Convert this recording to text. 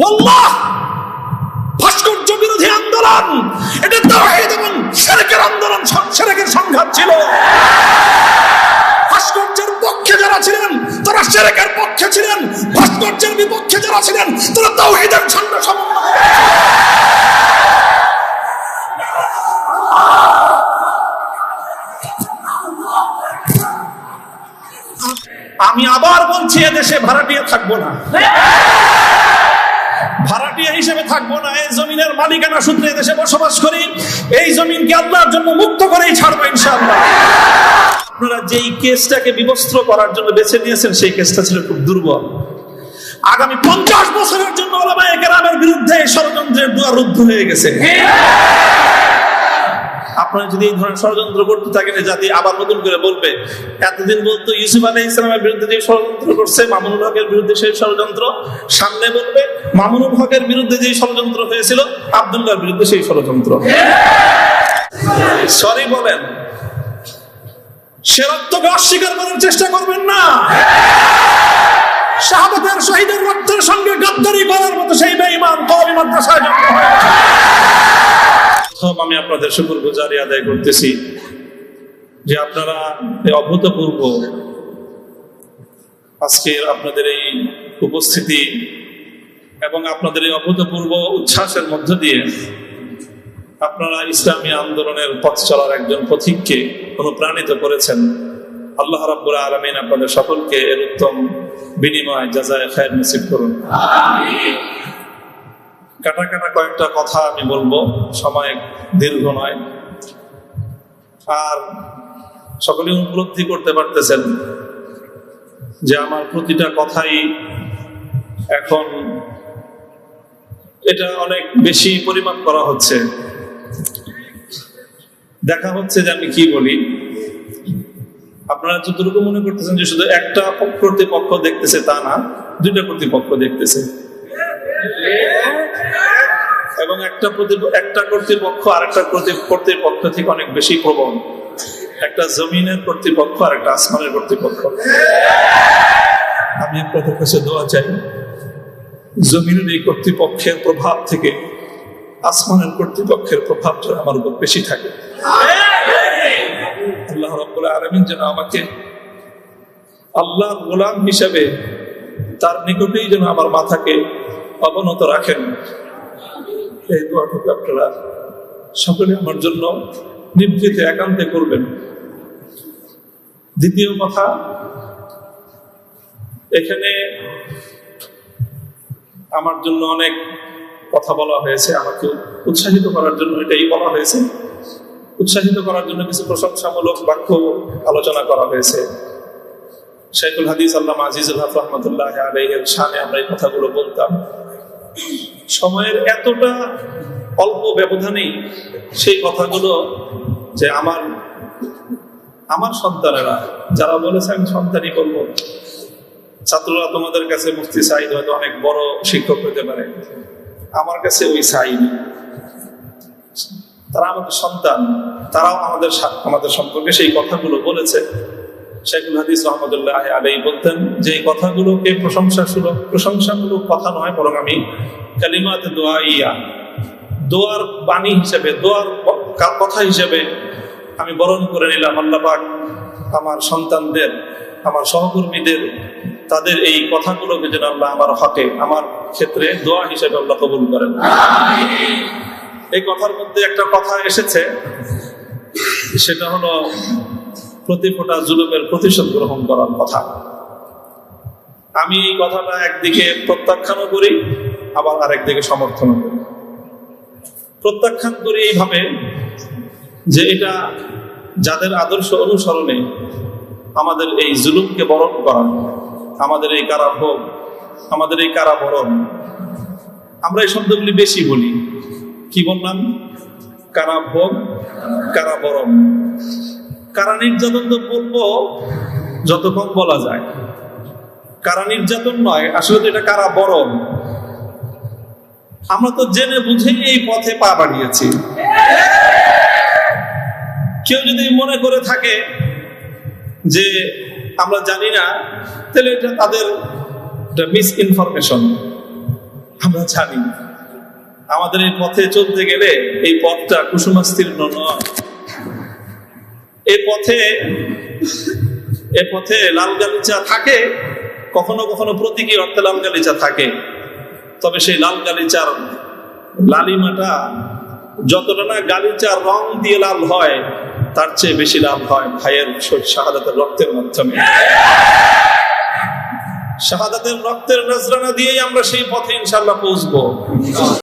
আল্লাহ, ভাস্কর্য বিরোধী আন্দোলন এটা তাওহীদ এবং শিরকের আন্দোলন, শিরকের সংঘাত ছিল। ভাস্কর্যের পক্ষে যারা ছিলেন তারা শিরকের পক্ষে ছিলেন, ভাস্কর্যের বিপক্ষে যারা ছিলেন তারা তাওহীদের ঝান্ডা সমন্বয়। আমি আবার বলছি, এদেশে ভাড়াটিয়া থাকবো না, ভাড়াটিয়া হিসেবে থাকবো না। এই জমিনের মালিকানা সূত্রে দেশে বসবাস করি, এই জমিনকে আল্লাহর জন্য মুক্ত করেই ছাড়বো ইনশাআল্লাহ। আপনারা যেই কেসটাকে বিবস্ত্র করার জন্য বেছে নিয়েছেন সেই কেসটা ছিল খুব দুর্বল। আগামী 50 বছরের জন্য উলামায়ে কেরামের বিরুদ্ধে ষড়যন্ত্রের দুয়ার রুদ্ধ হয়ে গেছে। আপনারা যদি এই ধরনের ষড়যন্ত্র করতে থাকেন, জাতি আবার নতুন করে বলবে, এতদিন বলতো ইউসুফ আলাইহিস সালামের বিরুদ্ধে যে ষড়যন্ত্র করছে, মামুনুল হকের বিরুদ্ধে সেই ষড়যন্ত্র, সামনে বলবে মামুনুল হকের বিরুদ্ধে যে ষড়যন্ত্র হয়েছিল, আব্দুল্লাহর বিরুদ্ধে সেই ষড়যন্ত্র। সরি বলেন, সে রক্তকে অস্বীকার করার চেষ্টা করবেন না। শাহাদাতের শহীদের রক্তের সঙ্গে গাদ্দারি করার মতো সেই বেঈমান কওমি মাদ্রাসায় জন্ম হয়েছে। আমি আপনাদের শুকরগুজারি আদায় করতেছি যে আপনারা এই অভূতপূর্ব আজকের আপনাদের এই উপস্থিতি এবং আপনাদের এই অভূতপূর্ব উচ্ছ্বাসের মধ্য দিয়ে আপনারা ইসলামী আন্দোলনের পথ চলার একজন পথিককে অনুপ্রাণিত করেছেন। আল্লাহ রাব্বুল আলামিন আপনাদের সকলকে এর উত্তম বিনিময় জাযায়ে খায়র নসিব করুন। আমিন। কাটা কাটা কয়েকটা কথা আমি বলবো, সময় দীর্ঘ নয়। আর সকলে উপলব্ধি করতে পারতেছেন যে আমার প্রতিটা কথাই এখন এটা অনেক বেশি পরিমাপ করা হচ্ছে, দেখা হচ্ছে যে আমি কি বলি। আপনারা যতটুকু মনে করতেছেন যে শুধু একটা কর্তৃপক্ষ দেখতেছে, তা না, দুইটা কর্তৃপক্ষ দেখতেছে এবং একটা কর্তৃপক্ষ আরেকটা কর্তৃপক্ষ থেকে অনেক বেশি প্রবল। একটা জমিনের কর্তৃপক্ষ আর একটা আসমানের কর্তৃপক্ষ। আমি আপনাদের কাছে দোয়া চাই, জমিনের এই কর্তৃপক্ষের প্রভাব থেকে আসমানের কর্তৃপক্ষের প্রভাব যেন আমার উপর বেশি থাকে। আল্লাহ রাব্বুল আলামিন যেন আমাকে আল্লাহর গোলাম হিসেবে তার নিকটেই যেন আমার মাথাকে অবনত রাখেন। এই দোয়াটুকু আপনারা সকলে আমার জন্য নিভৃতে একান্তে করবেন। দ্বিতীয় কথা, এখানে আমার জন্য অনেক কথা বলা হয়েছে, আমাকে উৎসাহিত করার জন্য এটাই বলা হয়েছে। উৎসাহিত করার জন্য কিছু প্রশংসামূলক বাক্য আলোচনা করা হয়েছে। শাইখুল হাদিস আল্লামা আজিজুল হক রাহমাতুল্লাহ আলাইহির শানে আমরা এই কথাগুলো বলতাম। সময়ের এতটা অল্প ব্যবধানেই সেই কথাগুলো যে আমার সন্তানেরা যারা বলেছে আমি সন্তানই বলবো, ছাত্ররা তোমাদের কাছে মুফতি সাঈদ হয়তো অনেক বড় শিক্ষক হতে পারে, আমার কাছে ওই সাঈদ, তারা আমাদের সন্তান, তারাও আমাদের সম্পর্কে সেই কথাগুলো বলেছে। শাইখুল হাদিস রাহমাতুল্লাহ আলাইহি বলতেন যে এই কথাগুলোকে প্রশংসামূলক কথা নয়, বরং আমি কালিমাত দোয়াইয়া, দোয়ার বাণী হিসেবে, দোয়ার কথা হিসেবে আমি বরণ করে নিলাম। আল্লাহ পাক আমার সন্তানদের, আমার সহকর্মীদের, তাদের এই কথাগুলোকে যেন আল্লাহ আমার হকে, আমার ক্ষেত্রে দোয়া হিসেবে আল্লাহ কবুল করেন। এই কথার মধ্যে একটা কথা এসেছে, সেটা হলো প্রতি ফোঁটা জুলুমের প্রতিশোধ গ্রহণ করার কথা। আমি এই কথাটা একদিকে প্রত্যাখ্যানও করি, আবার আরেকদিকে সমর্থনও করি। প্রত্যাখ্যান করি এইভাবে যে এটা যাদের আদর্শ অনুসরণে আমাদের এই জুলুমকে বরণ করা, আমাদের এই কারাভোগ, আমাদের এই কারাবরণ, আমরা এই শব্দগুলি বেশি বলি। কি বললাম? কারাভোগ, কারাবরণ। কারা নির্যাতন তো বলবো যত কম বলা যায়, কারা নির্যাতন নয়, আসলে তো এটা কারাবরণ। আমরা তো জেনে বুঝে এই পথে পা বাড়িয়েছি। কেউ যদি মনে করে থাকে যে আমরা জানি না, তাহলে এটা তাদের মিস ইনফরমেশন। আমরা জানি আমাদের এই পথে চলতে গেলে এই পথটা কুসুমাস্তীর্ণ নয়। এ পথে লাল গালিচা থাকে, কখনো কখনো প্রতীকী অর্থে লাল গালিচা থাকে, তবে সেই লাল গালিচার লালিমাটা যতটা না গালিচার রং দিয়ে লাল হয়, তার চেয়ে বেশি লাল হয় ভাইয়ের শাহাদাতের রক্তের মাধ্যমে। শাহাদাতের রক্তের নজরানা দিয়েই আমরা সেই পথে ইনশাআল্লাহ পৌঁছবো।